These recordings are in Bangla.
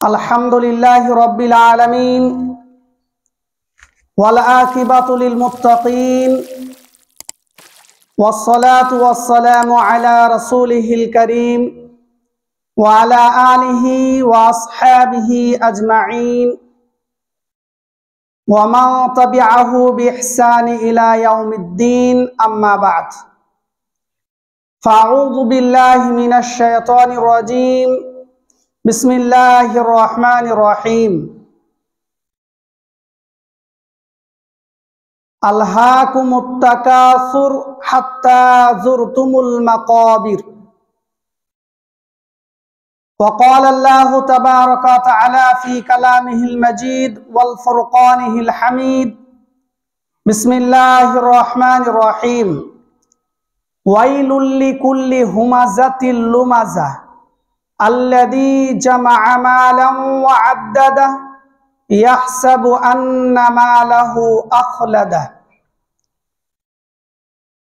আলহামদুলিল্লাহি রাব্বিল আলামিন ওয়াল আকিবাতু লিল মুত্তাকিন ওয়াসসালাতু ওয়াসসালামু আলা রাসূলিহিল কারীম ওয়া আলা আলিহি ওয়া আসহাবিহি আজমাইন ওয়া মান তাবিআহু বিইহসানি ইলা ইয়াউমিদ্দিন আম্মা বা'দ ফাআউযু বিল্লাহি মিনাশ শাইতানির রাজীম বিসমিল্লাহির রহমানির রহিম আলহাকুমুত তাকাসুর হাত্তা যুরতুমুল মাকাবির وقال الله تبارك وتعالى في كلامه المجيد والفرقانه الحميد بسم الله الرحمن الرحيم ويل لكل همزة لمزة الذي جمع مالا وعدده يحسب أن ماله أخلده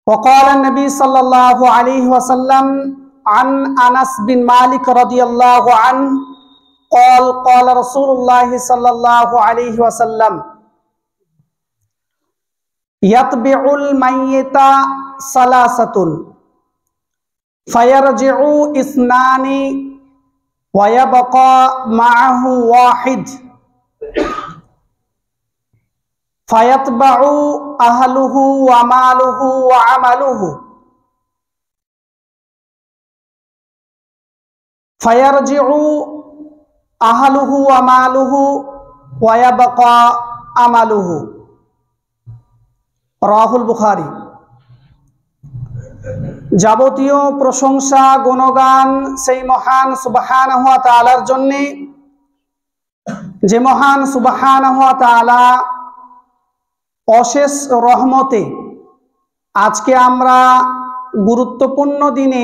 وقال النبي صلى الله عليه وسلم عن أنس بن مالك رضي الله عنه قال قال رسول الله صلى الله عليه وسلم يتبع الميت ثلاثة فيرجع اثنان ويبقى معه واحد فيتبع أهله وماله وعمله فيرجع أهله وماله ويبقى عمله رواه البخاري। যাবতীয় প্রশংসা গুণগান সেই মহান সুবহানাহু ওয়া তাআলার জন্য, যে মহান সুবহানাহু ওয়া তাআলা অশেষ রহমতে আজকে আমরা গুরুত্বপূর্ণ দিনে,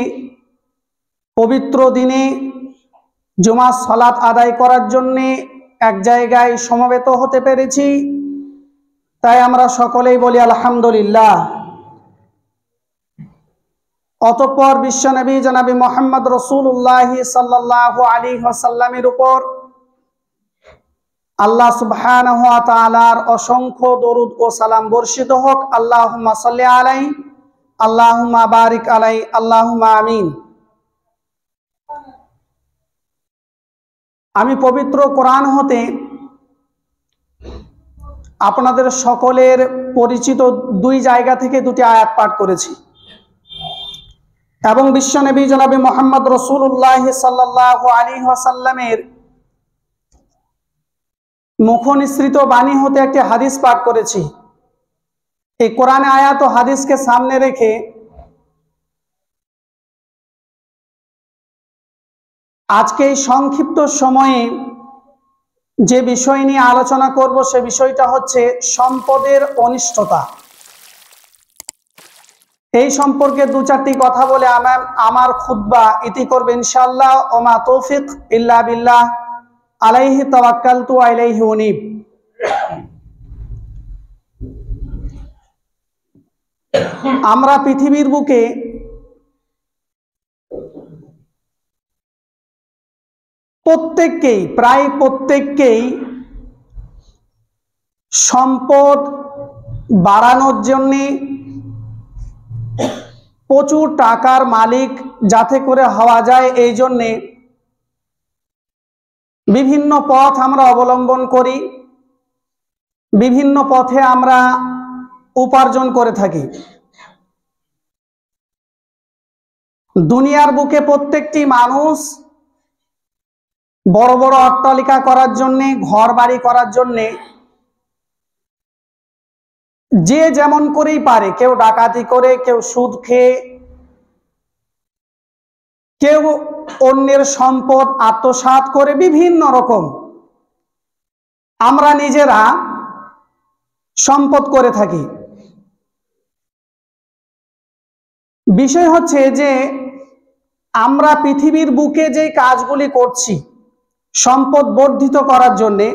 পবিত্র দিনে জুমার সালাত আদায় করার জন্য এক জায়গায় সমবেত হতে পেরেছি। তাই আমরা সকলেই বলি আলহামদুলিল্লাহ। অতঃপর বিশ্বনবী জনাবি মুহাম্মদ রাসূলুল্লাহ সাল্লাল্লাহু আলাইহি ওয়াসাল্লামের উপর আল্লাহ সুবহানাহু ওয়া তাআলার অসংখ্য দরুদ ও সালাম বর্ষিত হোক। আল্লাহুম্মা সাল্লি আলাইহি, আল্লাহুম্মা বারিক আলাইহি, আল্লাহুম্মা আমিন। আমি পবিত্র কোরআন হতে আপনাদের সকলের পরিচিত দুই জায়গা থেকে দুটি আয়াত পাঠ করেছি এবং বিশ্বনবী জনাবি মুহাম্মদ রাসূলুল্লাহ সাল্লাল্লাহু আলাইহি ওয়াসাল্লামের মুখনিসৃত বাণী হতে একটি হাদিস পাঠ করেছি। এই কোরআনে আয়াত ও হাদিসকে সামনে রেখে আজকে এই সংক্ষিপ্ত সময়ে যে বিষয় নিয়ে আলোচনা করব সে বিষয়টা হচ্ছে সম্পদের অনিষ্টতা। এই সম্পর্কে দু চারটি কথা বলে আমার খুতবা ইতি করবে ইনশাআল্লাহ। ওমা তৌফিক ইল্লা বিল্লাহ, আলাইহি তাওয়াক্কালতু ওয়া ইলাইহি উনীব। আমরা পৃথিবীর বুকে প্রায় প্রত্যেককেই সম্পদ বাড়ানোর জন্যে, প্রচুর টাকার মালিক যাতে করে হওয়া যায় এই জন্যে বিভিন্ন পথ আমরা অবলম্বন করি, বিভিন্ন পথে আমরা উপার্জন করে থাকি। দুনিয়ার বুকে প্রত্যেকটি মানুষ বড় বড় অট্টালিকা করার জন্যে, ঘর বাড়ি করার জন্যে যে যেমন করেই পারে, কেউ ডাকাতি করে, কেউ সুদ খেয়ে, কেউ অন্যের সম্পদ আত্মসাৎ করে, বিভিন্ন রকম আমরা নিজেরা সম্পদ করে থাকি। বিষয় হচ্ছে যে আমরা পৃথিবীর বুকে যে কাজগুলি করছি সম্পদ বর্ধিত করার জন্যে,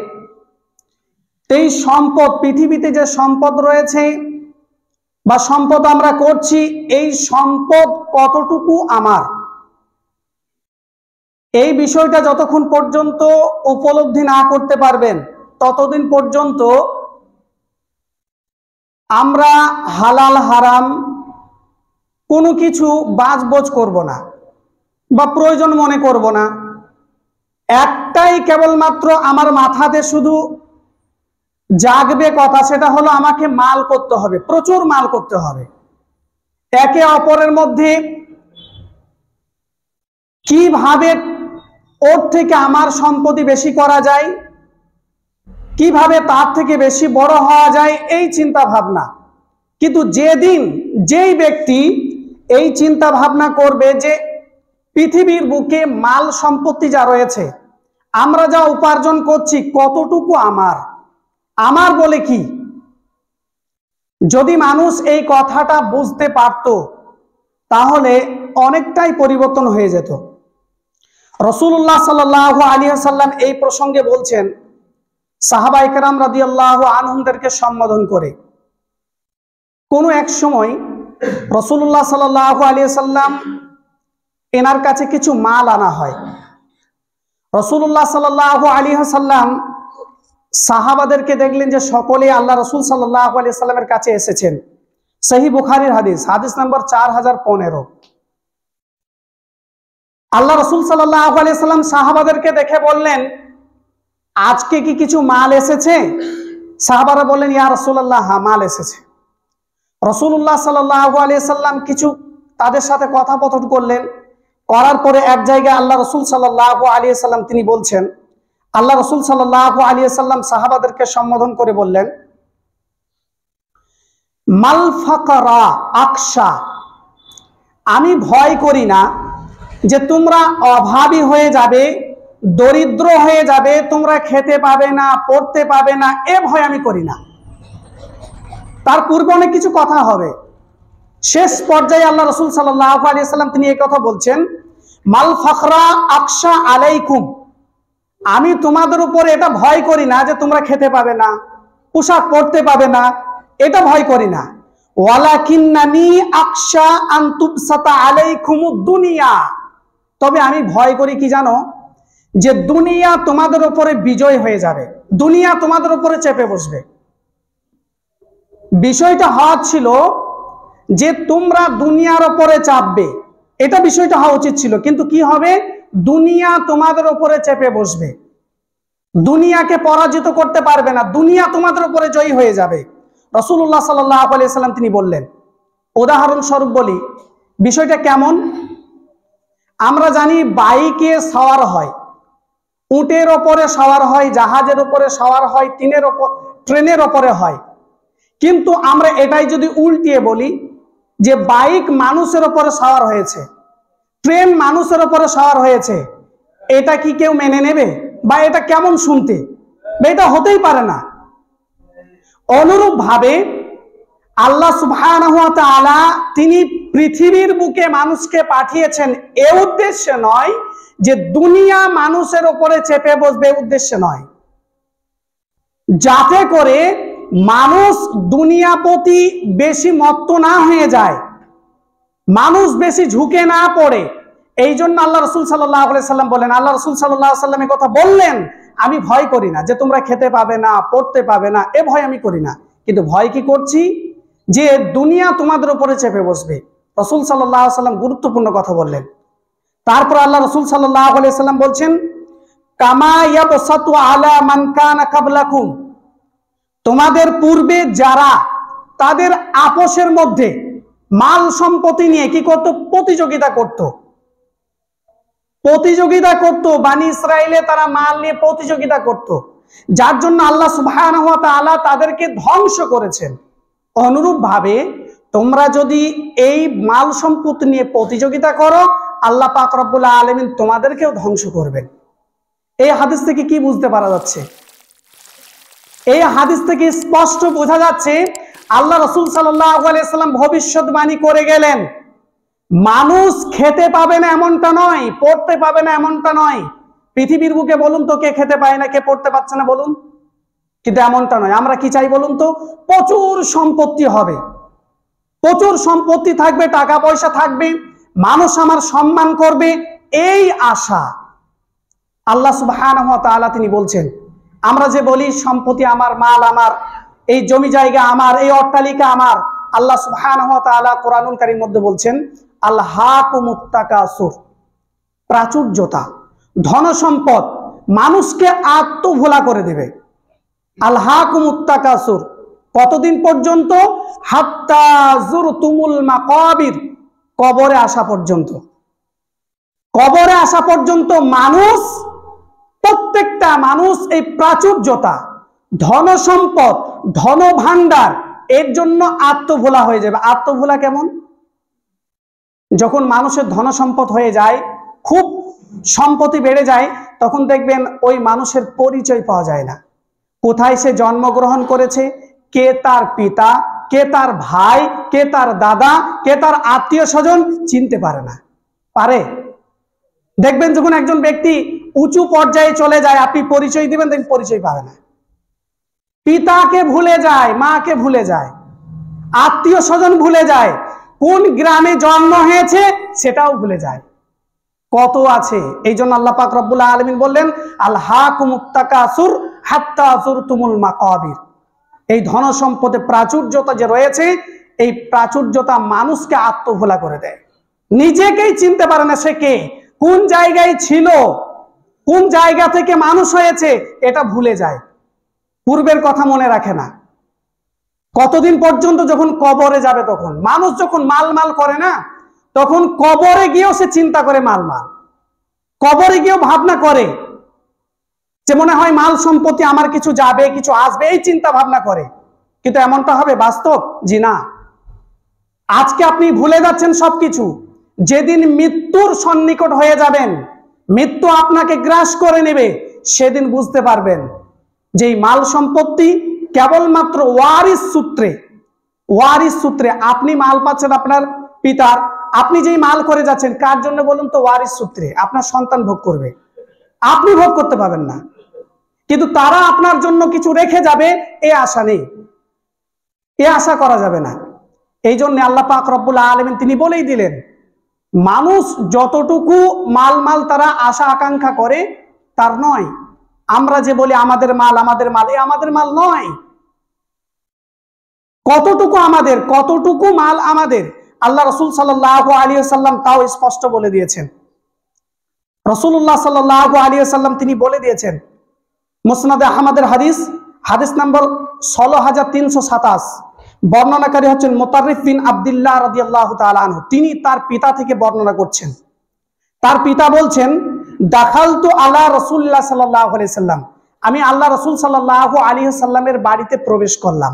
এই সম্পদ, পৃথিবীতে যে সম্পদ রয়েছে বা সম্পদ আমরা করছি, এই সম্পদ কতটুকু আমার, এই বিষয়টা যতক্ষণ পর্যন্ত উপলব্ধি না করতে পারবেন ততদিন পর্যন্ত আমরা হালাল হারাম কোনো কিছু বাজবোজ করব না বা প্রয়োজন মনে করব না। একটাই কেবলমাত্র আমার মাথাতে শুধু জাগবে কথা, সেটা হলো আমাকে মাল করতে হবে, প্রচুর মাল করতে হবে। একে অপরের মধ্যে কিভাবে ওর থেকে আমার সম্পত্তি বেশি করা যায়, কিভাবে তার থেকে বেশি বড় হওয়া যায়, এই চিন্তা ভাবনা। কিন্তু যেই ব্যক্তি এই চিন্তা ভাবনা করবে যে পৃথিবীর বুকে মাল সম্পত্তি যা রয়েছে, আমরা যা উপার্জন করছি কতটুকু আমার বলে কি, যদি মানুষ এই কথাটা বুঝতে পারত তাহলে অনেকটাই পরিবর্তন হয়ে যেত। রাসূলুল্লাহ সাল্লাল্লাহু আলাইহি ওয়াসাল্লাম এই প্রসঙ্গে বলছেন সাহাবায়ে কেরাম রাদিয়াল্লাহু আনহুমদেরকে সম্বোধন করে, কোনো এক সময় রাসূলুল্লাহ সাল্লাল্লাহু আলাইহি ওয়াসাল্লাম এনার কাছে কিছু মাল আনা হয়। রাসূলুল্লাহ সাল্লাল্লাহু আলাইহি ওয়াসাল্লাম সাহাবাদেরকে দেখলেন যে সকলে আল্লাহ রাসূল সাল্লাল্লাহু আলাইহি ওয়াসাল্লামের কাছে এসেছেন। সহিহ বুখারীর হাদিস নাম্বার 4015। আল্লাহ রাসূল সাল্লাল্লাহু আলাইহি ওয়াসাল্লাম সাহাবাদেরকে দেখে বললেন, আজকে কি কিছু মাল এসেছে? সাহাবারা বললেন, ইয়া রাসূলুল্লাহ, হ্যাঁ, মাল এসেছে। রাসূলুল্লাহ সাল্লাল্লাহু আলাইহি ওয়াসাল্লাম কিছু তাদের সাথে কথাপথন করলেন। করার পরে এক জায়গায় আল্লাহ রাসূল সাল্লাল্লাহু আলাইহি ওয়াসাল্লাম তিনি বলছেন, আল্লাহ রাসূল সাল্লাল্লাহু আলাইহি ওয়াসাল্লাম সাহাবাদেরকে সম্বোধন করে বললেন, মাল ফাকরা আকশা, আমি ভয় করি না যে তোমরা অভাবী হয়ে যাবে, দরিদ্র হয়ে যাবে, তোমরা খেতে পাবে না, পড়তে পাবে না, এ ভয় আমি করি না। তার পূর্বে অনেক কিছু কথা হবে। শেষ পর্যায়ে আল্লাহ রাসূল সাল্লাল্লাহু আলাইহি ওয়াসাল্লাম তিনি এই কথা বলছেন, মাল ফাকরা আকশা আলাইকুম, আমি তোমাদের উপরে এটা ভয় করি না যে তোমরা খেতে পাবে না, পোশাক পরতে পাবে না, এটা ভয় করি না। ওয়ালাকিন্নানি আকশা আন তুবসাতা আলাইকুমুদ দুনিয়া, তবে আমি ভয় করি কি জানো, যে দুনিয়া তোমাদের উপরে বিজয় হয়ে যাবে, দুনিয়া তোমাদের উপরে চেপে বসবে। বিষয়টা হওয়া ছিল যে তোমরা দুনিয়ার উপরে চাপবে, এটা বিষয়টা হওয়া উচিত ছিল, কিন্তু কি হবে, দুনিয়া তোমাদের উপরে চেপে বসবে, দুনিয়াকে পরাজিত করতে পারবে না, দুনিয়া তোমাদের উপরে জয়ী হয়ে যাবে। রাসূলুল্লাহ সাল্লাল্লাহু আলাইহি ওয়াসাল্লাম তিনি বললেন, উদাহরণস্বরূপ বলি, বিষয়টা কেমন, আমরা জানি বাইকে সওয়ার হয়, উটের ওপরে সওয়ার হয়, জাহাজের উপরে সওয়ার হয়, ট্রেনের ওপরে হয়। কিন্তু আমরা এটাই যদি উল্টিয়ে বলি যে বাইক মানুষের ওপরে সওয়ার হয়েছে, ট্রেন মানুষের ওপরে সওয়ার হয়েছে, এটা কি কেউ মেনে নেবে? বা এটা কেমন শুনতে? এটা হতেই পারে না। অনুরূপ ভাবে আল্লাহ সুবহানাহু ওয়া তাআলা তিনি পৃথিবীর বুকে মানুষকে পাঠিয়েছেন এ উদ্দেশ্যে নয় যে দুনিয়া মানুষের উপরে চেপে বসবে, উদ্দেশ্যে নয়, যাতে করে মানুষ দুনিয়া প্রতি বেশি মত্ত না হয়ে যায়, মানুষ বেশি ঝুঁকে না পড়ে। এই জন্য আল্লাহ রাসূল সাল্লাল্লাহু আলাইহি ওয়াসাল্লাম বলেন, আল্লাহ রাসূল সাল্লাল্লাহু আলাইহি ওয়াসাল্লাম এই কথা বললেন, আমি ভয় করি না যে তোমরা খেতে পাবে না, পড়তে পাবে না, এ ভয় আমি করি না, কিন্তু ভয় কি করছি, যে দুনিয়া তোমাদের উপরে চেপে বসবে। রাসূল সাল্লাল্লাহু আলাইহি ওয়াসাল্লাম গুরুত্বপূর্ণ কথা বললেন। তারপর আল্লাহ রাসূল সাল্লাল্লাহু আলাইহি ওয়াসাল্লাম বলছেন, কামা ইয়াবসাতু আলা মান কানা ক্বাবলাকুম, তোমাদের পূর্বে যারা তাদের আপোষের মধ্যে মাল সম্পত্তি নিয়ে কি করত, প্রতিযোগিতা করত, বনী ইসরাইলে তারা মাল নিয়ে প্রতিযোগিতা করত, যার জন্য আল্লাহ সুবহানাহু ওয়া তাআলা তাদেরকে ধ্বংস করেছেন। অনুরূপ ভাবে তোমরা যদি এই মাল সম্পত্তি নিয়ে প্রতিযোগিতা করো, আল্লাহ পাক রব্বুল আলামিন তোমাদেরকেও ধ্বংস করবেন। এই হাদিস থেকে কি বুঝতে পারা যাচ্ছে? এই হাদিস থেকে স্পষ্ট বোঝা যাচ্ছে আল্লাহ রাসূল সাল্লাল্লাহু আলাইহি ওয়াসাল্লাম ভবিষ্যৎবাণী করে গেলেন, মানুষ খেতে পাবে না এমনটা নয়, পড়তে পাবে না এমনটা নয়। পৃথিবীর বুকে বলুন তো কে খেতে পায় না, কে পড়তে পারছে না বলুন? কিন্তু এমনটা নয়। আমরা কি চাই বলুন তো? প্রচুর সম্পত্তি হবে, প্রচুর সম্পত্তি থাকবে, টাকা পয়সা থাকবে, মানুষ আমার সম্মান করবে, এই আশা। আল্লাহ সুবহানাহু ওয়া তাআলা তিনি বলছেন, আমরা যে বলি সম্পত্তি আমার, মাল আমার, এই জমি জায়গা আমার, এই অট্টালিকা আমার, আল্লাহ সুবহানাহু ওয়া তাআলা কোরআনুল কারীমের মধ্যে বলছেন আলহাকুমুত তাকাসুর, প্রাচুর্যতা, ধন সম্পদ মানুষকে আত্মভোলা করে দেবে। আলহাকুমুত তাকাসুর কতদিন পর্যন্ত? হাত্তা যুরতুমুল মাকাবির, কবরে আসা পর্যন্ত। কবরে আসা পর্যন্ত মানুষ, প্রত্যেকটা মানুষ এই প্রাচুর্যতা, ধন সম্পদ, ধন ভান্ডার এর জন্য আত্মভোলা হয়ে যাবে। আত্মভোলা কেমন? যখন মানুষের ধন সম্পদ হয়ে যায়, খুব সম্পত্তি বেড়ে যায়, তখন দেখবেন ওই মানুষের পরিচয় পাওয়া যায় না। কোথায় সে জন্মগ্রহণ করেছে, কে তার পিতা, কে তার ভাই, কে তার দাদা, কে তার আত্মীয় স্বজন চিনতে পারে না। পারে? দেখবেন যখন একজন ব্যক্তি উঁচু পর্যায়ে চলে যায়, আপনি পরিচয় দিবেন, দেখবেন পরিচয় পাবে না। পিতাকে ভুলে যায়, মাকে ভুলে যায়, আত্মীয় স্বজন ভুলে যায়, কোন গ্রামে জন্ম হয়েছে সেটাও ভুলে যায়। কত আছে। এই জন্য আল্লাহ পাক রব্বুল আলামিন বললেন আলহাকুমুত তাকাসুর হাত্তা যুরতুমুল মাকাবির। এই ধন সম্পদে প্রাচুর্যতা যে রয়েছে, এই প্রাচুর্যতা মানুষকে আত্মভোলা করে দেয়। নিজেকেই চিনতে পারে না সে কে, কোন জায়গায় ছিল, কোন জায়গা থেকে মানুষ হয়েছে, এটা ভুলে যায়, পূর্বের কথা মনে রাখে না। কতদিন পর্যন্ত? যখন কবরে যাবে তখন। মানুষ যখন মাল করে না, তখন কবরে গিয়েও সে চিন্তা করে মাল। কবরে গিয়েও ভাবনা করে যে মনে হয় মাল সম্পত্তি আমার কিছু যাবে, কিছু আসবে, এই চিন্তা ভাবনা করে। কিন্তু এমনটা হবে বাস্তব? জি না। আজকে আপনি ভুলে যাচ্ছেন সবকিছু। যেদিন মৃত্যুর সন্নিকট হয়ে যাবেন, মৃত্যু আপনাকে গ্রাস করে নেবে, সেদিন বুঝতে পারবেন যে এই মাল সম্পত্তি কেবলমাত্র ওয়ারিস সূত্রে আপনি মাল পাচ্ছেন আপনার পিতার। আপনি যেই মাল করে যাচ্ছেন কার জন্য বলুন তো? ওয়ারিস সূত্রে। আপনার সন্তান ভোগ করবে, আপনি ভোগ করতে পারবেন না। কিন্তু তারা আপনার জন্য কিছু রেখে যাবে, এ আশা নেই, এ আশা করা যাবে না। এই জন্য আল্লাহ পাক রব্বুল আলামিন তিনি বলেই দিলেন, মানুষ যতটুকু মাল তারা আশা আকাঙ্ক্ষা করে তার নয়। আমরা যে বলি আমাদের মাল, এ আমাদের মাল নয়। কতটুকু আমাদের, কতটুকু মাল আমাদের, আল্লাহ রাসূল সাল্লাল্লাহু আলাইহি ওয়াসাল্লাম তাও স্পষ্ট বলে দিয়েছেন। রাসূলুল্লাহ সাল্লাল্লাহু আলাইহি ওয়াসাল্লাম তিনি বলে দিয়েছেন, মুসনাদে আহমদের হাদিস নম্বর 16327, বর্ণনাকারী হচ্ছেন মুতাররিফ বিন আব্দুল্লাহ রাদিয়াল্লাহু তাআলা আনহু। তিনি তার পিতা থেকে বর্ণনা করছেন। তার পিতা বলছেন, দাখালতু আলা রাসূলিল্লাহ সাল্লাল্লাহু আলাইহি সাল্লাম, আমি আল্লাহ রাসূল সাল্লাল্লাহু আলাইহি সাল্লামের বাড়িতে প্রবেশ করলাম।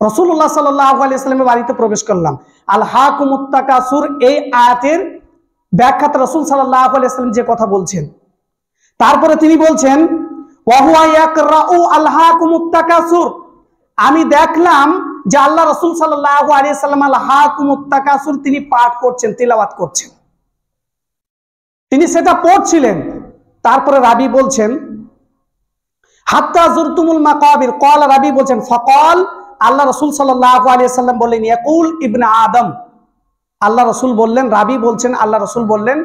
রাসূলুল্লাহ সাল্লাল্লাহু আলাইহি সাল্লামের বাড়িতে প্রবেশ করলাম। আলহাকুমুত তাকাসুর এই আয়াতের ব্যাখ্যাতে রাসূল সাল্লাল্লাহু আলাইহি সাল্লাম যে কথা বলছেন, তারপরে তিনি বলছেন ওয়া হুয়া ইয়াকরাউ আলহাকুমুত তাকাসুর, আমি দেখলাম যে আল্লাহ রাসূল সাল্লাল্লাহু আলাইহি সাল্লাম আলহাকুমুত তাকাসুর তিনি পাঠ করছেন, তিলাওয়াত করছেন, তিনি সেটা পড়ছিলেন। তারপরে রাবি বলছেন হাত্তা যুরতুমুল মাকাবির, ক্বাল রাবি বলছেন ফাকাল, আল্লাহ রাসূল সাল্লাল্লাহু আলাইহি সাল্লাম বললেন ইয়াকুল ইবনে আদম, আল্লাহ রাসূল বললেন, রাবি বলছেন আল্লাহ রাসূল বললেন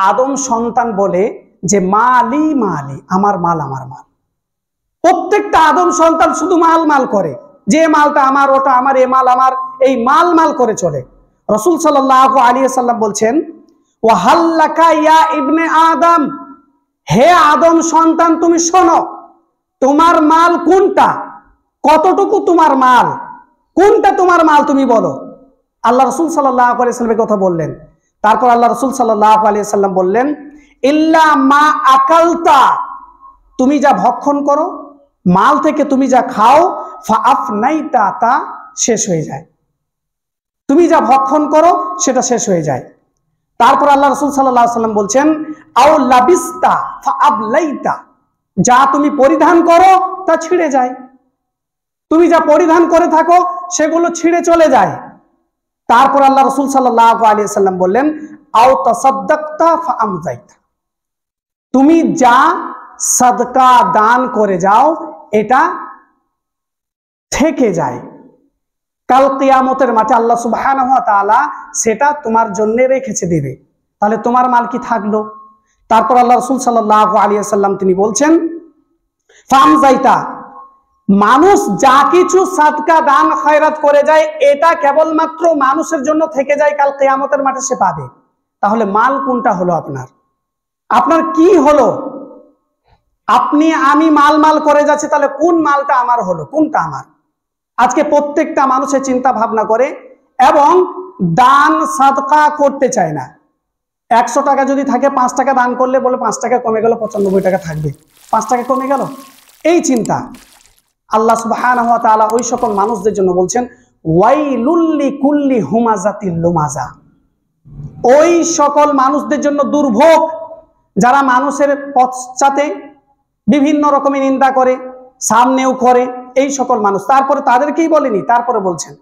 আদম সন্তান বলে যে মালি মালি, আমার মাল। প্রত্যেকটা আদম সন্তান শুধু মাল করে, যে মালটা আমার, ওটা আমার, এ মাল আমার, এই মাল করে চলে। রাসূল সাল্লাল্লাহু আলাইহি সাল্লাম বলছেন ওয়া হাল্লাকা ইয়া ইবনে আদম, হে আদম সন্তান তুমি শোনো, তোমার মাল কোনটা, কতটুকু তোমার মাল, কোনটা তোমার মাল তুমি বলো। আল্লাহ রাসূল সাল্লাল্লাহু আলাইহি সাল্লামের কথা বললেন। তারপর আল্লাহ রাসূল সাল্লাল্লাহু আলাইহি সাল্লাম বললেন ইল্লা মা আকালতা, তুমি যা ভক্ষণ করো, মাল থেকে তুমি যা খাও, ফাআফনাইতা, তা শেষ হয়ে যায়, তুমি যা ভক্ষণ করো সেটা শেষ হয়ে যায়। তারপর আল্লাহ রাসূল সাল্লাল্লাহু আলাইহি সাল্লাম বলছেন আও লাবিস্তা ফাআবলাইতা, যা তুমি পরিধান করো তা ছিঁড়ে যায়, তুমি যা পরিধান করে থাকো সেগুলো ছিঁড়ে চলে যায়। তারপর আল্লাহ রাসূল সাল্লাল্লাহু আলাইহি সাল্লাম বললেন আও তাসাদদাকতা ফাআমজাইতা, তুমি যা সাদকা দান করে যাও এটা থেকে যায়, কাল কিয়ামতের মাঠে আল্লাহ সুবহানাহু ওয়া তাআলা সেটা তোমার জন্য রেখেছে দেবে। তাহলে তোমার মাল কি থাকলো? তারপর আল্লাহ রাসূল সাল্লাল্লাহু আলাইহি ওয়াসাল্লাম তিনি বলছেন, ফামজাইতা, মানুষ যা কিছু সাদকা দান খয়রাত করে যায় এটা কেবলমাত্র মানুষের জন্য থেকে যায়, কাল কিয়ামতের মাঠে সে পাবে। তাহলে মাল কোনটা হলো আপনার? আপনার কি হলো? আমি মাল করে যাচ্ছি, তাহলে কোন মালটা আমার হলো, কোনটা আমার? আজকে প্রত্যেকটা মানুষের চিন্তা ভাবনা করে এবং দান সাদকা করতে চায় না। 100 টাকা যদি থাকে 5 টাকা দান করলে বলে 5 টাকা কমে গেল, 95 টাকা থাকবে, 5 টাকা কমে গেল, এই চিন্তা। আল্লাহ সুবহানাহু ওয়া তাআলা ওই সকল মানুষদের জন্য বলছেন, ওয়াইলুল লিকুল্লি হুমাযাতিল লুমাযা, ওই সকল মানুষদের জন্য দুর্ভোগ যারা মানুষের পশ্চাতে বিভিন্ন রকমের নিন্দা করে, সামনেও করে, এই সকল মানুষ। তারপরে তাদেরকেই বলেনি, তারপরে বলছেন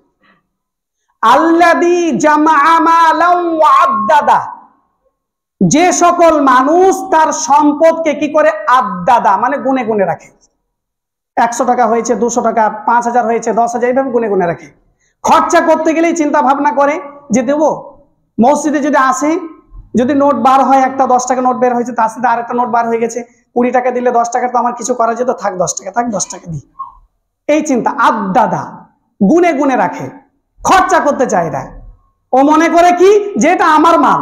আল্লাযী জামাআ মালান ওয়া আদ্দাদা, যে সকল মানুষ তার সম্পদকে কি করে, আদ্দাদা মানে গুনে গুনে রাখে। 100 টাকা হয়েছে, 200 টাকা, 5000 হয়েছে, 10,000, এইভাবে গুনে গুনে রাখে। খরচা করতে গেলেই চিন্তা ভাবনা করে যে দেব। মসজিদে যদি আসে, যদি নোট বার হয়, একটা 10 টাকা নোট বের হয়েছে, তার সাথে আরেকটা নোট বার হয়ে গেছে, 20 টাকা দিলে 10 টাকা তো আমার কিছু করা যেত, থাক 10 টাকা, থাক 10 টাকা দিই, এই চিন্তা। আদ্দাদা গুনে গুনে রাখে, খরচা করতে চায় না। ও মনে করে কি যে এটা আমার মাল,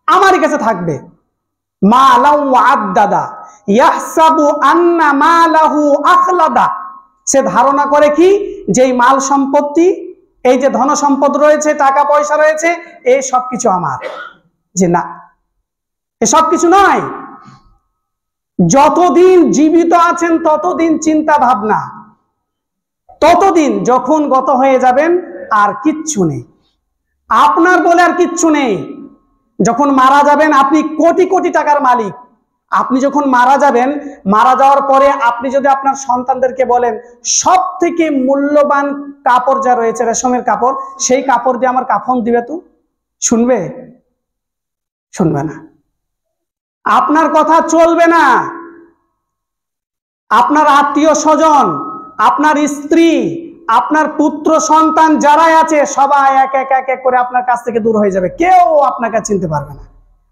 আমারই কাছে থাকবে। মালাউ আদ্দাদা ইয়াহসাবু আন্না মালাহু আখলাদা, সে ধারণা করে কি যে এই মাল সম্পত্তি, এই যে ধন সম্পদ রয়েছে, টাকা পয়সা রয়েছে, এই সবকিছু আমার। যে না, এসব কিছু নয়। যতদিন জীবিত আছেন ততদিন চিন্তা ভাবনা, ততদিন যখন গত হয়ে যাবেন আর কিচ্ছু নেই, আপনার বলে আর কিচ্ছু নেই। যখন মারা যাবেন আপনি কোটি কোটি টাকার মালিক। আপনি যখন মারা যাবেন, মারা যাওয়ার পরে আপনি যদি আপনার সন্তানদেরকে বলেন সব থেকে মূল্যবান কাপড় যা রয়েছে, রেশমের কাপড়, সেই কাপড় দিয়ে আমার কাফন দিবে, তো শুনবে? শুনবে না। আপনার কথা চলবে না। আপনার আত্মীয় স্বজন, আপনার স্ত্রী, আপনার পুত্র সন্তান যারাই আছে, সবাই এক এক এক এক করে আপনার কাছ থেকে দূর হয়ে যাবে, কেউ আপনাকে চিনতে পারবে না।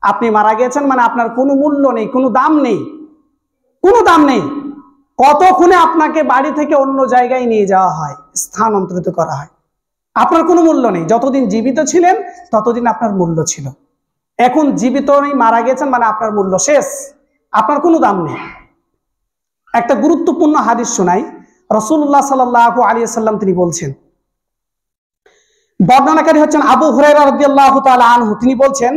আপনি মারা গেছেন মানে আপনার কোনো মূল্য নেই, কোনো দাম নেই, কোনো দাম নেই। কতক্ষণে আপনাকে বাড়ি থেকে অন্য জায়গায় নিয়ে যাওয়া হয়, স্থানান্তরিত করা হয়, আপনার কোনো মূল্য নেই। যতদিন জীবিত ছিলেন ততদিন আপনার মূল্য ছিল। এখন জীবিত নেই, মারা গেছেন মানে আপনার মূল্য শেষ, আপনার কোনো দাম নেই। একটা গুরুত্বপূর্ণ হাদিস শোনাই। রাসূলুল্লাহ সাল্লাল্লাহু আলাইহি ওয়াসাল্লাম তিনি বলছেন, বর্ণনাকারী হচ্ছেন আবু হুরায়রা রাদিয়াল্লাহু তাআলা আনহু, তিনি বলছেন,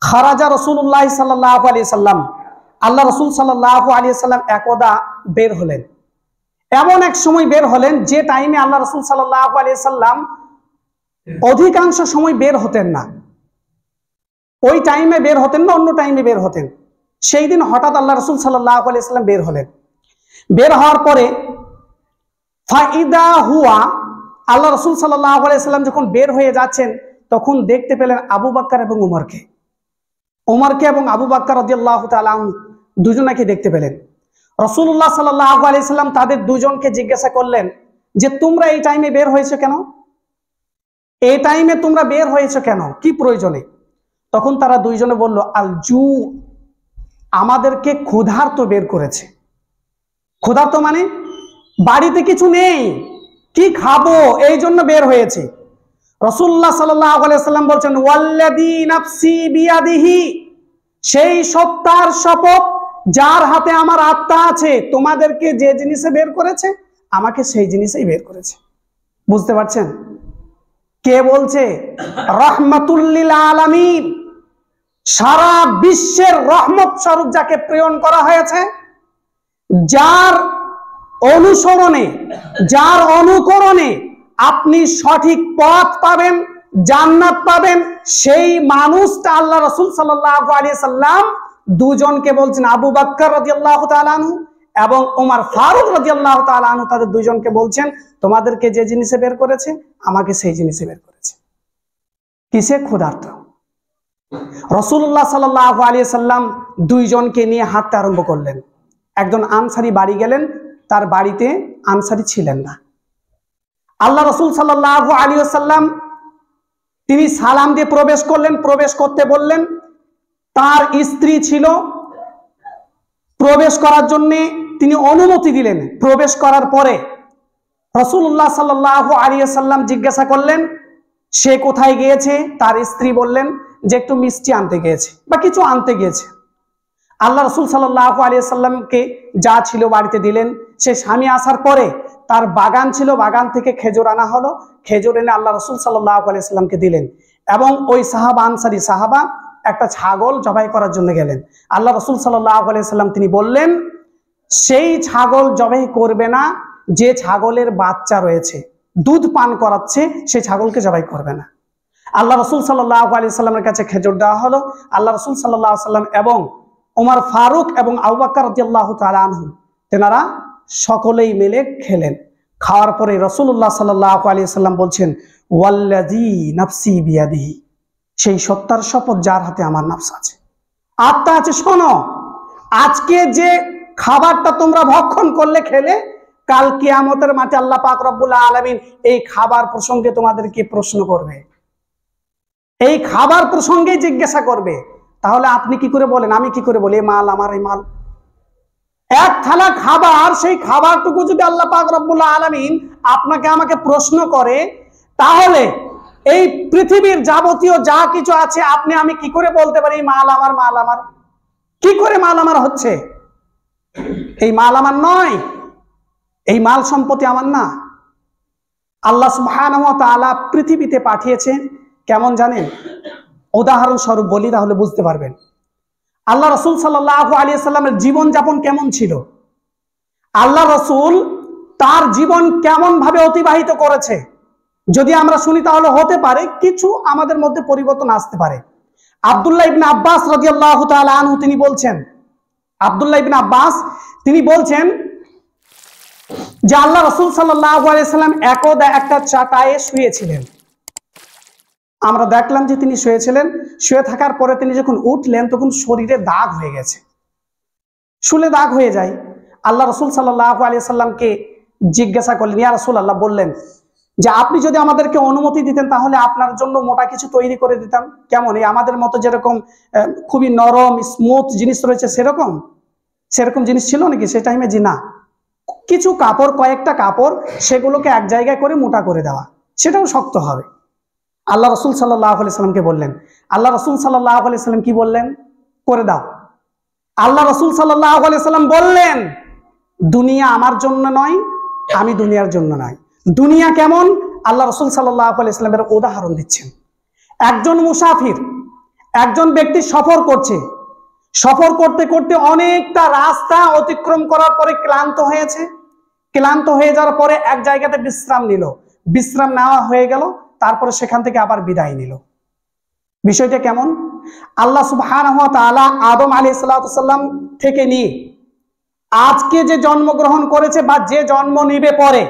খারাজা রাসূলুল্লাহ সাল্লাল্লাহু আলাইহি ওয়াসাল্লাম, আল্লাহ রাসূল সাল্লাল্লাহু আলাইহি ওয়াসাল্লাম একদা বের হলেন। এমন এক সময় বের হলেন যে টাইমে আল্লাহ রাসূল সাল্লাল্লাহু আলাইহি ওয়াসাল্লাম অধিকাংশ সময় বের হতেন না। ওই টাইমে বের হতেন না, অন্য টাইমে বের হতেন। সেই দিন হঠাৎ আল্লাহ রাসূল সাল্লাল্লাহু আলাইহি ওয়াসাল্লাম বের হলেন। বের হওয়ার পরে ফাইদা হুয়া, আল্লাহ রাসূল সাল্লাল্লাহু আলাইহি ওয়াসাল্লাম যখন বের হয়ে যাচ্ছেন তখন দেখতে পেলেন আবু বকর এবং উমরকে। উমরকে এবং আবু বকর রাদিয়াল্লাহু তাআলা দুজনকে দেখতে পেলেন। রাসূলুল্লাহ সাল্লাল্লাহু আলাইহি ওয়াসাল্লাম তাদের দুজনকে জিজ্ঞাসা করলেন যে তোমরা এই টাইমে বের হয়েছো কেন? এই টাইমে তোমরা বের হয়েছো কেন, কি প্রয়োজনে? তখন তারা দুইজনে বলল, আল জু, আমাদেরকে ক্ষুধার্ত বের করেছে। ক্ষুধার্ত মানে বাড়িতে কিছু নেই, কি খাবো, এই জন্য বের হয়েছে। রাসূলুল্লাহ সাল্লাল্লাহু আলাইহি ওয়াসাল্লাম বলছেন, ওয়াল্লাযী নাফসি বিয়াদিহি, সেই সত্তার শপথ যার হাতে আমার আত্মা আছে, তোমাদেরকে যে জিনিসে বের করেছে আমাকে সেই জিনিসেই বের করেছে। বুঝতে পারছেন কে বলছে? রাহমাতুল লিল আলামিন, সারা বিশ্বের রহমত স্বরূপ যাকে প্রেরণ করা হয়েছে, যার অনুসরণে, যার অনুকরণে আপনি সঠিক পথ পাবেন, জান্নাত পাবেন, সেই মানুষটা আল্লাহ রাসূল সাল্লাল্লাহু আলাইহি সাল্লাম দুজনকে বলছেন, আবু বকর রাদিয়াল্লাহু তাআলা আনহু এবং ওমর ফারুক রাদিয়াল্লাহু তাআলা আনহু, তাদের দুইজনকে বলছেন তোমাদেরকে যে জিনিসে বের করেছে আমাকে সেই জিনিসে বের করেছে। কিসে? ক্ষুধার্ত। রাসূলুল্লাহ সাল্লাল্লাহু আলাইহি সাল্লাম দুইজনকে নিয়ে হাঁটতে আরম্ভ করলেন। একজন আনসারী বাড়ি গেলেন, তার বাড়িতে আনসারী ছিলেন না। আল্লাহ রাসূল সাল্লাল্লাহু আলাইহি ওয়াসাল্লাম তিনি সালাম দিয়ে প্রবেশ করলেন, প্রবেশ করতে বললেন। তার স্ত্রী ছিল, প্রবেশ করার জন্য তিনি অনুমতি দিলেন। প্রবেশ করার পরে রাসূলুল্লাহ সাল্লাল্লাহু আলাইহি ওয়াসাল্লাম জিজ্ঞাসা করলেন সে কোথায় গিয়েছে। তার স্ত্রী বললেন যে একটু মিষ্টি আনতে গিয়েছে বা কিছু আনতে গিয়েছে। আল্লাহ রাসূল সাল্লাল্লাহু আলাইহি ওয়াসাল্লামকে যা ছিল বাড়িতে দিলেন। সে স্বামী আসার পরে তার বাগান ছিল, বাগান থেকে খেজুর আনা হলো, খেজুর এনে আল্লাহ রাসূল সাল্লাল্লাহু আলাইহি ওয়াসাল্লামকে দিলেন। এবং ওই সাহাবা, আনসারী সাহাবা একটা ছাগল জবাই করার জন্য গেলেন। আল্লাহ রাসূল সাল্লাল্লাহু আলাইহি ওয়াসাল্লাম তিনি বললেন সেই ছাগল জবাই করবে না যে ছাগলের বাচ্চা রয়েছে, দুধ পান করাচ্ছে, সেই ছাগলকে জবাই করবে না। আল্লাহ রাসূল সাল্লাল্লাহু আলাইহি ওয়াসাল্লামের কাছে খেজুর দেওয়া হলো। আল্লাহ রাসূল সাল্লাল্লাহু আলাইহি ওয়াসাল্লাম এবং ওমর ফারুক এবং আবু বকর রাদিয়াল্লাহু তাআলা আনহু তেনারা সকলেই মিলে খেলেন। খাওয়ার পরে রাসূলুল্লাহ সাল্লাল্লাহু আলাইহি ওয়াসাল্লাম বলছেন ওয়াল্লাযী নাফসি বিয়াদিহি, সেই সত্তার শপথ যার হাতে আমার নাফস আছে, আত্মা আছে। শোনো, আজকে যে খাবারটা তোমরা ভক্ষণ করলে, খেলে, কাল কিয়ামতের মাঠে আল্লাহ পাক রব্বুল আলামিন এই খাবার প্রসঙ্গে তোমাদেরকে প্রশ্ন করবে, এই খাবার প্রসঙ্গে জিজ্ঞাসা করবে। তাহলে আপনি কি করে বলেন, আমি কি করে বলি এই মাল আমার, এই মাল এক থালা খাবার, সেই খাবারটুকু যদি আল্লাহ পাক রব্বুল আলামিন আপনাকে আমাকে প্রশ্ন করে, তাহলে এই পৃথিবীর যাবতীয় যা কিছু আছে আপনি আমি কি করে বলতে পারি এই মাল আমার, মাল আমার? কি করে মাল আমার হচ্ছে? এই মাল আমার নয়, এই মাল সম্পত্তি আমার না। আল্লাহ সুবহানাহু ওয়া তাআলা পৃথিবীতে পাঠিয়েছেন কেমন জানেন? উদাহরণস্বরূপ বলি তাহলে বুঝতে পারবেন। আল্লাহ রাসূল সাল্লাল্লাহু আলাইহি ওয়াসাল্লামের জীবন যাপন কেমন ছিল, আল্লাহ রাসূল তার জীবন কেমন ভাবে অতিবাহিত করেছে যদি আমরা শুনি তাহলে হতে পারে কিছু আমাদের মধ্যে পরিবর্তন আসতে পারে। আব্দুল্লাহ ইবনে আব্বাস রাদিয়াল্লাহু তাআলা আনহু তিনি বলছেন, আব্দুল্লাহ ইবনে আব্বাস তিনি বলছেন যে আল্লাহ রাসূল সাল্লাল্লাহু আলাইহি ওয়াসাল্লাম একদা একটা চাটায়ে শুয়েছিলেন। আমরা দেখলাম যে তিনি শুয়েছিলেন, শুয়ে থাকার পরে তিনি যখন উঠলেন তখন শরীরে দাগ হয়ে গেছে, শুলে দাগ হয়ে যায়। আল্লাহ রাসূল সাল্লাল্লাহু আলাইহি ওয়াসাল্লামকে জিজ্ঞাসা করলেন, ইয়া রাসূলুল্লাহ, বললেন যে আপনি যদি আমাদেরকে অনুমতি দিতেন তাহলে আপনার জন্য মোটা কিছু তৈরি করে দিতাম। কেমন? এই আমাদের মতো যেরকম খুবই নরম স্মুথ জিনিস রয়েছে সেরকম সেরকম জিনিস ছিল নাকি সে টাইমে? জি না, কিছু কাপড়, কয়েকটা কাপড়, সেগুলোকে এক জায়গায় করে মোটা করে দেওয়া, সেটাও শক্ত হবে। আল্লাহ রাসূল সাল্লাল্লাহু আলাইহি সাল্লামকে বললেন। আল্লাহ রাসূল সাল্লাল্লাহু আলাইহি সাল্লাম কি বললেন? করে দাও। আল্লাহ রাসূল সাল্লাল্লাহু আলাইহি সাল্লাম বললেন দুনিয়া আমার জন্য নয়, আমি দুনিয়ার জন্য নয়। দুনিয়া কেমন? আল্লাহ রাসূল সাল্লাল্লাহু আলাইহি সাল্লামের উদাহরণ দিচ্ছেন। একজন মুসাফির, একজন ব্যক্তি সফর করছে, সফর করতে করতে অনেকটা রাস্তা অতিক্রম করার পরে ক্লান্ত হয়েছে। ক্লান্ত হয়ে যাওয়ার পরে এক জায়গাতে বিশ্রাম নিল, বিশ্রাম নেওয়া হয়ে গেল, তারপরে সেখান থেকে আবার বিদায় নিল। বিষয়টা কেমন? আল্লাহ সুবহানাহু ওয়া তাআলা আদম আলাইহিস সালাম থেকে নিয়ে আজকে যে জন্মগ্রহণ করেছে বা যে জন্ম নিবে পরে,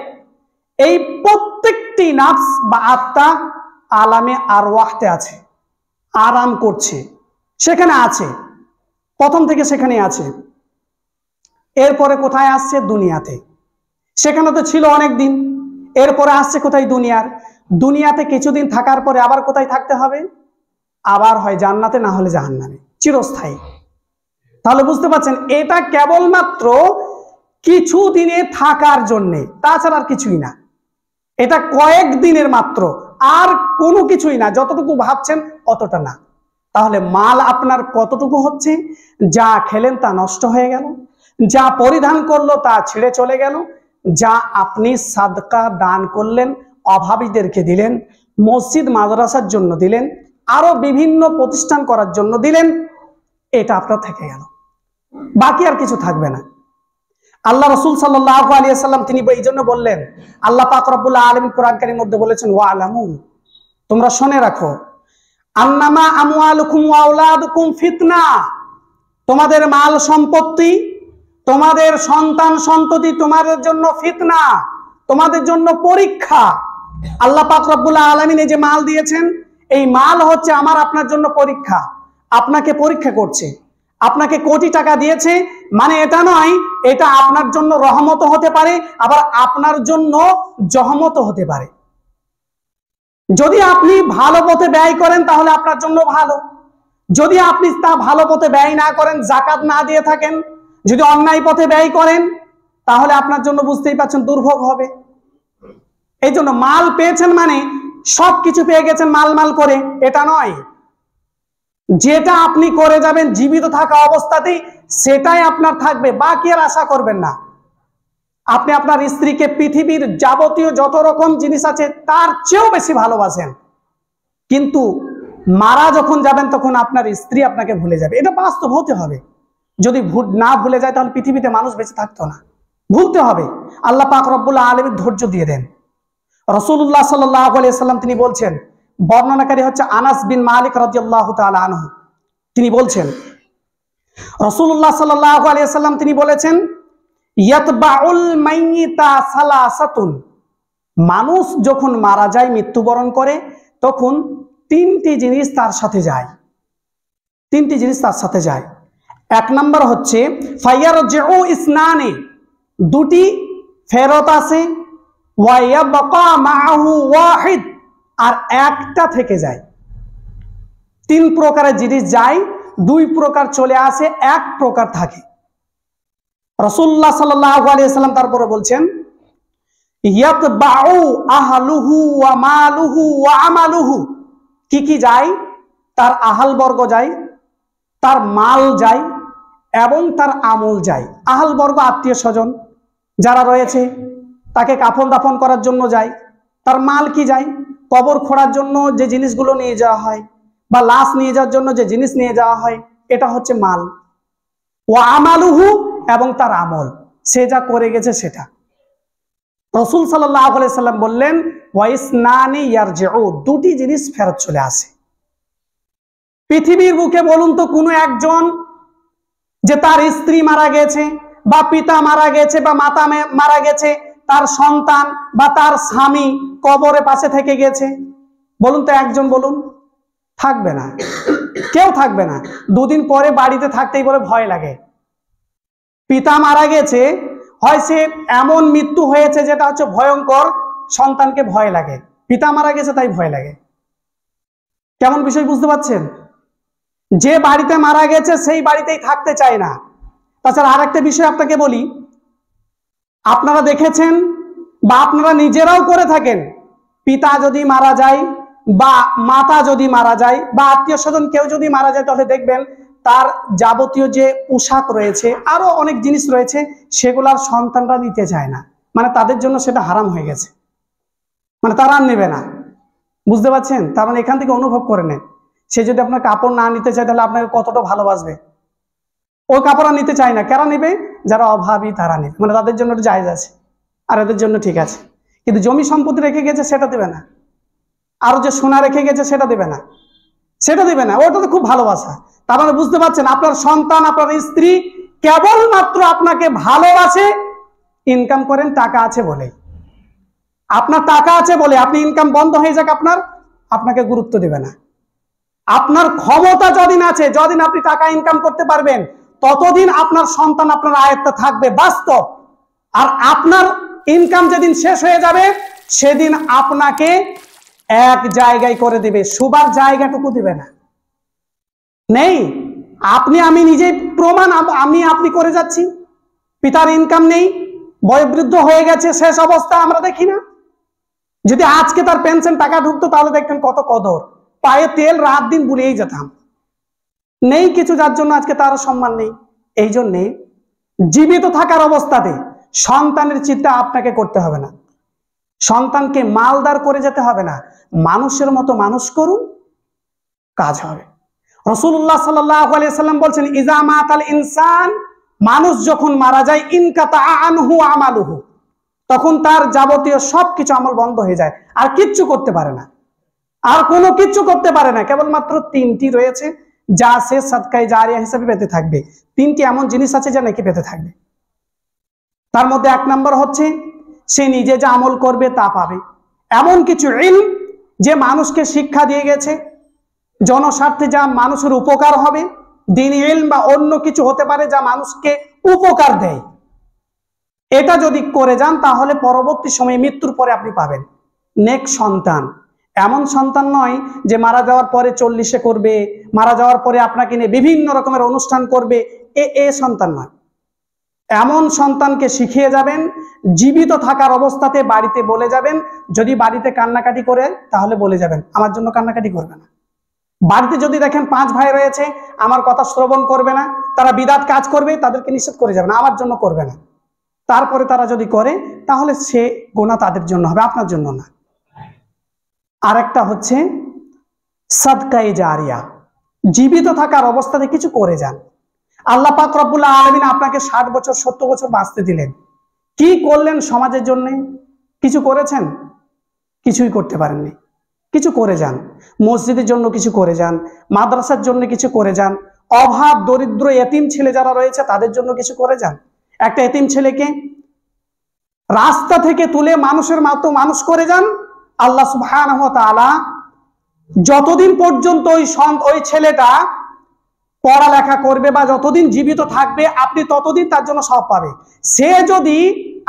এই প্রত্যেকটি নাফস বা আত্মা আলামে আরওয়াহতে আছে, আরাম করছে, সেখানে আছে, প্রথম থেকে সেখানে আছে। এরপরে কোথায় আসছে? দুনিয়াতে। সেখানে তো ছিল অনেক দিন, এরপরে আসছে কোথায়? দুনিয়ার। দুনিয়াতে কিছুদিন থাকার পরে আবার কোথায় থাকতে হবে? আবার হয় জান্নাতে, না হলে জাহান্নামে, চিরস্থায়ী। তাহলে বুঝতে পারছেন এটা কেবলমাত্র কিছু দিনে থাকার জন্যে, তাছাড়া আর কিছুই না। এটা কয়েক দিনের মাত্র, আর কোনো কিছুই না। যতটুকু ভাবছেন অতটা না। তাহলে মাল আপনার কতটুকু হচ্ছে? যা খেলেন তা নষ্ট হয়ে গেল, যা পরিধান করলো তা ছিঁড়ে চলে গেল, যা আপনি সাদকা দান করলেন, অভাবীদেরকে দিলেন, মসজিদ মাদ্রাসার জন্য দিলেন, আরো বিভিন্ন প্রতিষ্ঠান করার জন্য দিলেন, এটা আপনার থেকে গেল, বাকি আর কিছু থাকবে না। আল্লাহ রাসূল সাল্লাল্লাহু আলাইহি ওয়াসাল্লাম তিনি এই জন্য বললেন, আল্লাহ পাক রব্বুল আলামিন কোরআন কারীমের মধ্যে বলেছেন ওয়া আলামু, তোমরা শুনে রাখো, আন্নামা আমওয়ালুকুম ওয়া আওলাদুকুম ফিতনা, তোমাদের মাল সম্পত্তি, তোমাদের সন্তান সন্ততি তোমাদের জন্য ফিতনা, তোমাদের জন্য পরীক্ষা। আল্লাহ পাক রব্বুল আলামিন এই যে মাল দিয়েছেন, এই মাল হচ্ছে আমার আপনার জন্য পরীক্ষা। আপনাকে পরীক্ষা করছে, আপনাকে কোটি টাকা দিয়েছে মানে এটা নয় এটা আপনার জন্য রহমত হতে পারে, আবার আপনার জন্য জহমত হতে পারে। যদি আপনি ভালো পথে ব্যয় করেন তাহলে আপনার জন্য ভালো, যদি আপনি তা ভালো পথে ব্যয় না করেন, যাকাত না দিয়ে থাকেন, যদি অন্যায় পথে ব্যয় করেন, তাহলে আপনার জন্য বুঝতেই পারছেন দুর্ভোগ হবে। এই জন্য মাল পেয়েছেন মানে সবকিছু পেয়ে গেছেন মাল মাল করে, এটা নয়। যেটা আপনি করে যাবেন জীবিত থাকা অবস্থাতেই সেটাই আপনার থাকবে, বাকি আর আশা করবেন না। আপনি আপনার স্ত্রীকে পৃথিবীর যাবতীয় যত রকম জিনিস আছে তার চেয়েও বেশি ভালোবাসেন, কিন্তু মারা যখন যাবেন তখন আপনার স্ত্রী আপনাকে ভুলে যাবে। এটা বাস্তব হতে হবে। যদি না ভুলে যায় তাহলে পৃথিবীতে মানুষ বেঁচে থাকতো না। ভুলতে হবে। আল্লাহ পাক রব্বুল আলামিন ধৈর্য দিয়ে দেন। রাসূলুল্লাহ সাল্লাল্লাহু আলাইহি সাল্লাম তিনি বলছেন, বর্ণনাকারী হচ্ছে আনাস বিন মালিক রাদিয়াল্লাহু তাআলা আনহু, তিনি বলছেন রাসূলুল্লাহ সাল্লাল্লাহু আলাইহি সাল্লাম তিনি বলেছেন, ইয়াতবাউল মাইয়িতা সালাসাতুন, মানুষ যখন মারা যায়, মৃত্যুবরণ করে, তখন তিনটি জিনিস তার সাথে যায়। তিনটি জিনিস তার সাথে যায়। এক নাম্বার হচ্ছে ফায়ারজিউ ইসনানি, দুটি ফেরত আসে, ওয়া ইয়াবকা মাআহু ওয়াহিদ, আর একটা থেকে যায়। তিন প্রকারের জিনিস যায়, দুই প্রকার চলে আসে, এক প্রকার থাকে। রাসূলুল্লাহ সাল্লাল্লাহু আলাইহি সাল্লাম তারপরে বলছেন, ইয়াতবাউ আহলুহু ওয়া মালুহু ওয়া আমালুহু, কি কি যায়? তার আহাল বর্গ যায়, তার মাল যায় এবং তার আমল যায়। আহাল বর্গ আত্মীয় স্বজন যারা রয়েছে তাকে কাফন দাফন করার জন্য যায়। তার মাল কি যায়? কবর খোঁড়ার জন্য যে জিনিসগুলো নিয়ে যাওয়া হয় বা লাশ নিয়ে যাওয়ার জন্য যে জিনিস নিয়ে যাওয়া হয়, এটা হচ্ছে মাল। ও আমালুহু, এবং তার আমল, সে যা করে গেছে সেটা। রাসূল সাল্লাল্লাহু আলাইহি সাল্লাম বললেন, ওয়া ইসনানি ইয়ারজিউ, দুটি জিনিস ফেরত চলে আসে। পৃথিবীর বুকে বলুন তো কোনো একজন যে তার স্ত্রী মারা গেছে বা পিতা মারা গেছে বা মাতা মারা গেছে, তার সন্তান বা তার স্বামী কবরে পাশে থেকে গেছে, বলুন তো একজন বলুন? থাকবে না, কেউ থাকবে না। দুদিন পরে বাড়িতে থাকতেই বলে ভয় লাগে। পিতা মারা গেছে, হয় সে এমন মৃত্যু হয়েছে যেটা হচ্ছে ভয়ঙ্কর, সন্তানকে ভয় লাগে। পিতা মারা গেছে তাই ভয় লাগে। কেমন বিষয় বুঝতে পারছেন? যে বাড়িতে মারা গেছে সেই বাড়িতেই থাকতে চায় না। তাছাড়া আর একটা বিষয় আপনাকে বলি, আপনারা দেখেছেন বা আপনারা নিজেরাও করে থাকেন, পিতা যদি মারা যায় বা মাতা যদি মারা যায় বা আত্মীয় স্বজন কেউ যদি মারা যায়, তাহলে দেখবেন তার যাবতীয় যে পোশাক রয়েছে, আরো অনেক জিনিস রয়েছে, সেগুলার সন্তানরা নিতে চায় না। মানে তাদের জন্য সেটা হারাম হয়ে গেছে, মানে তারা আর নেবে না। বুঝতে পারছেন? তার মানে এখান থেকে অনুভব করে নেন, সে যদি আপনার কাপড় না নিতে চায় তাহলে আপনাকে কতটা ভালোবাসবে। ওই কাপড় আর নিতে চায় না। কারা নেবে? যারা অভাবী তারা নেবে, মানে তাদের জন্য জায়েজ আছে আর এদের জন্য ঠিক আছে। কিন্তু জমি সম্পত্তি রেখে গেছে সেটা দেবে না, আরো যে সোনা রেখে গেছে সেটা দেবে না, সেটা দেবে না। ওটা তো খুব ভালোবাসা। তার মানে বুঝতে পারছেন, আপনার সন্তান, আপনার স্ত্রী কেবলমাত্র আপনাকে ভালোবাসে, ইনকাম করেন টাকা আছে বলে। আপনার টাকা আছে বলে আপনি ইনকাম বন্ধ হয়ে যাক, আপনাকে গুরুত্ব দেবে না। আপনার ক্ষমতা যতদিন আছে, যতদিন আপনি টাকা ইনকাম করতে পারবেন, ততদিন আপনার সন্তান আপনার আয়ত্তে থাকবে, বাস্তব। আর আপনার ইনকাম যেদিন শেষ হয়ে যাবে, সেদিন আপনাকে এক জায়গায় করে দিবে, শুবার জায়গাটুকু দিবে না। নেই, আমি নিজেই প্রমাণ, আপনি করে যাচ্ছি। পিতার ইনকাম নেই, বয়োবৃদ্ধ হয়ে গেছে, শেষ অবস্থা আমরা দেখি না? যদি আজকে তার পেনশন টাকা ঢুকতো তাহলে দেখতেন কত কদর, পায়ে তেল রাত দিন বুলিয়েই যেতাম। নেই কিছু, যার জন্য আজকে তার সম্মান নেই। এই জন্যে জীবিত থাকার অবস্থাতে সন্তানের চিন্তা আপনাকে করতে হবে না, সন্তানকে মালদার করে যেতে হবে না, মানুষের মতো মানুষ করুন, কাজ হবে। রাসূলুল্লাহ সাল্লাল্লাহু আলাইহি সাল্লাম বলছেন, ইজা মাতাল ইনসান, মানুষ যখন মারা যায়, ইনকাতা আনহু আমালুহু, তখন তার যাবতীয় সবকিছু আমল বন্ধ হয়ে যায়, আর কিচ্ছু করতে পারে না, আর কোনো কিচ্ছু করতে পারে না। কেবলমাত্র তিনটি রয়েছে যা সে সাদকায়ে জারিয়া হিসেবে পেতে থাকবে। তিনটি এমন জিনিস আছে যা নাকি পেতে থাকবে। তার মধ্যে এক নম্বর হচ্ছে সে নিজে যা আমল করবে তা পাবে। এমন কিছু ইলম যে মানুষকে শিক্ষা দিয়ে গেছে, জনস্বার্থে যা মানুষের উপকার হবে, দ্বীনি ইলম বা অন্য কিছু হতে পারে যা মানুষকে উপকার দেয়। এটা যদি করে যান তাহলে পরবর্তী সময়ে মৃত্যুর পরে আপনি পাবেন নেক সন্তান, এমন সন্তান নয় যে মারা যাওয়ার পরে 40-এ করবে, মারা যাওয়ার পরে আপনাকে নিয়ে বিভিন্ন রকমের অনুষ্ঠান করবে, এ সন্তান নয়। এমন সন্তানকে শিখিয়ে যাবেন, জীবিত থাকার অবস্থাতে বাড়িতে বলে যাবেন, যদি বাড়িতে কান্নাকাটি করে তাহলে বলে যাবেন আমার জন্য কান্নাকাটি করবে না। বাড়িতে যদি দেখেন 5 ভাই রয়েছে, আমার কথা শ্রবণ করবে না, তারা বিদাত কাজ করবে, তাদেরকে নিষেধ করে যাবেন আমার জন্য করবে না। তারপরে তারা যদি করে তাহলে সে গুনাহ তাদের জন্য হবে, আপনার জন্য না। আরেকটা হচ্ছে সাদকায়ে জারিয়া, জীবিত থাকার অবস্থাতে কিছু করে যান। আল্লাহ পাক রব্বুল আলামিন আপনাকে 60 বছর 70 বছর বাঁচতে দিলেন, কি করলেন সমাজের জন্য? কিছু করেছেন? কিছুই করতে পারেননি। কিছু করে যান, মসজিদের জন্য কিছু করে যান, মাদ্রাসার জন্য কিছু করে যান, অভাব দরিদ্র এতিম ছেলে যারা রয়েছে তাদের জন্য কিছু করে যান। একটা এতিম ছেলেকে রাস্তা থেকে তুলে মানুষের মতো মানুষ করে যান। আল্লাহ সুবহানাহু ওয়া তাআলা যতদিন পর্যন্ত ওই ছেলেটা পড়ালেখা করবে বা যতদিন জীবিত থাকবে আপনি ততদিন তার জন্য সওয়াব পাবে। সে যদি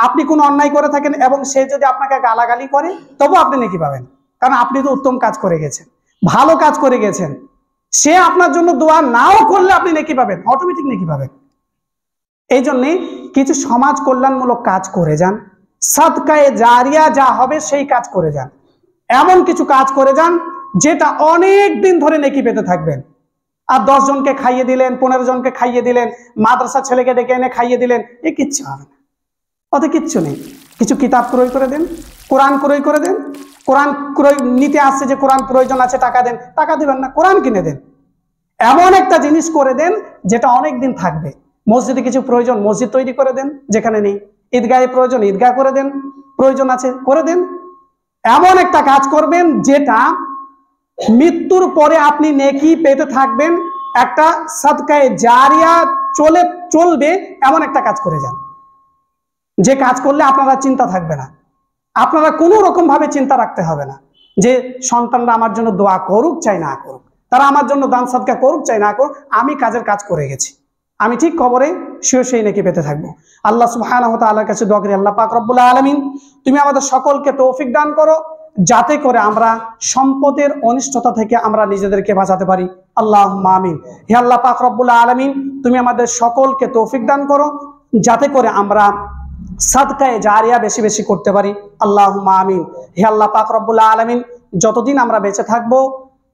আপনি কোনো অন্যায় করে থাকেন এবং সে যদি আপনাকে গালাগালি করে তবু আপনি নেকি পাবেন, কারণ আপনি তো উত্তম কাজ করে গেছেন, ভালো কাজ করে গেছেন। সে আপনার জন্য দোয়া নাও করলে আপনি নেকি পাবেন, অটোমেটিক নেকি পাবেন। এই জন্যে কিছু সমাজ কল্যাণমূলক কাজ করে যান, সাদকায়ে জারিয়া যা হবে সেই কাজ করে যান। এমন কিছু কাজ করে যান যেটা অনেক দিন ধরে নেকি পেতে থাকবেন। আর 10 জনকে খাইয়ে দিলেন, 15 জনকে খাইয়ে দিলেন, মাদ্রাসা ছেলেকে ডেকে এনে খাইয়ে দিলেন, এ কিচ্ছু হবে না, ওতে কিচ্ছু নেই। কিছু কিতাব ক্রয় করে দেন, কোরআন ক্রয় করে দেন। কোরআন ক্রয় নিতে আসছে যে কোরআন প্রয়োজন আছে, টাকা দেন, টাকা দিবেন না, কোরআন কিনে দেন। এমন একটা জিনিস করে দেন যেটা অনেক দিন থাকবে। মসজিদে কিছু প্রয়োজন, মসজিদ তৈরি করে দেন যেখানে নেই। ঈদগাহে প্রয়োজন, ঈদগাহ করে দেন, প্রয়োজন আছে করে দেন। এমন একটা কাজ করবেন যেটা মৃত্যুর পরে আপনি নেকি পেতে থাকবেন, একটা সাদকায়ে জারিয়া চলবে এমন একটা কাজ করে যান, যে কাজ করলে আপনারা চিন্তা থাকবে না, আপনারা কোনো রকম ভাবে চিন্তা রাখতে হবে না যে সন্তানরা আমার জন্য দোয়া করুক চাই না করুক, তারা আমার জন্য দান সাদকা করুক চাই না করুক, আমি কাজের কাজ করে গেছি, আমি ঠিক কবরে সেই নেকি পেতে থাকবো। আল্লাহ সুবহানাহু ওয়া তাআলার কাছে দোয়া করি, আল্লাহ পাক রব্বুল আলামিন তুমি আমাদের সকলকে তৌফিক দান করো, যাতে করে আমরা সম্পদের অনিষ্টতা থেকে আমরা নিজেদেরকে বাঁচাতে পারি। আল্লাহুম্মা আমিন। হে আল্লাহ পাক রব্বুল আলামিন তুমি আমাদের সকলকে তৌফিক দান করো, যাতে করে আমরা সাদকায়ে জারিয়া বেশি বেশি করতে পারি। আল্লাহুম্মা আমিন। হে আল্লাহ পাক রব্বুল আলামিন যতদিন আমরা বেঁচে থাকবো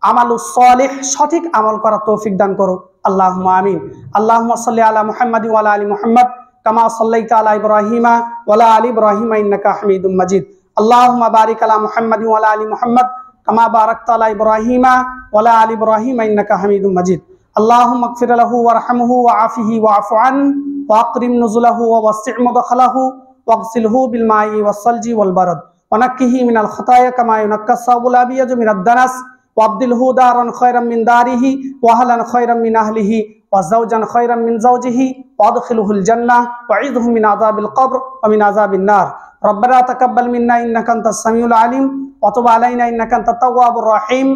আমালুস সালিহ, সঠিক আমল করার তৌফিক দান করো। আল্লাহুম্মা আমিন। আল্লাহুম্মা সাল্লি আলা মুহাম্মাদি ওয়া আলা আলি মুহাম্মাদ কামা সাল্লাইতা আলা ইব্রাহিমা ওয়া আলা আলি ইব্রাহিমা ইন্নাকা হামিদুম মাজিদ। আল্লাহুম্মা বারিক আলা মুহাম্মাদি ওয়া আলা আলি মুহাম্মাদ কামা বারাকতা আলা ইব্রাহিমা ওয়া আলা আলি ইব্রাহিমা ইন্নাকা হামিদুম মাজিদ। আল্লাহুম্মা ইগফির লাহু ওয়ারহামহু ওয়াআফিহি ওয়া'ফু আনহু ওয়াকরিম নুজুলাহু ওয়াওয়াসি' মুদখালাহু ওয়াগসিলহু বিল মাই ওয়াস-সালজি ওয়াল বারাদ ওয়ানাক্কিহি মিনাল খাতায়া কামা ইউনাক্কাস সাওবুল আবিয়াজু মিনাদ দানাস ওয়াবদিলহু দারান খায়রাম মিন দারিহি ওয়া আহলান খায়রাম মিন আহলিহি ওয়া যাওজান খায়রাম মিন যাওজিহি ওয়াদখিলহুল জান্নাহ ওয়া'ইযহু মিন আযাবিল কবর ওয়া মিন আযাবিন নার। রব্বানা তাকাব্বাল মিন্না ইন্নাকা আনতাস সামিউল আলিম ওয়া তুব আলাইনা ইন্নাকা আনতাত তাওয়াবুর রহিম।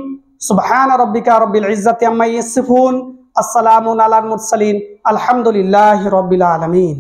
সুবহানা রাব্বিকা রাব্বিল ইজ্জাতি আম্মা ইয়াসিফুন, আসসালামু আলাল মুরসালিন, আলহামদুলিল্লাহি রাব্বিল আলামিন।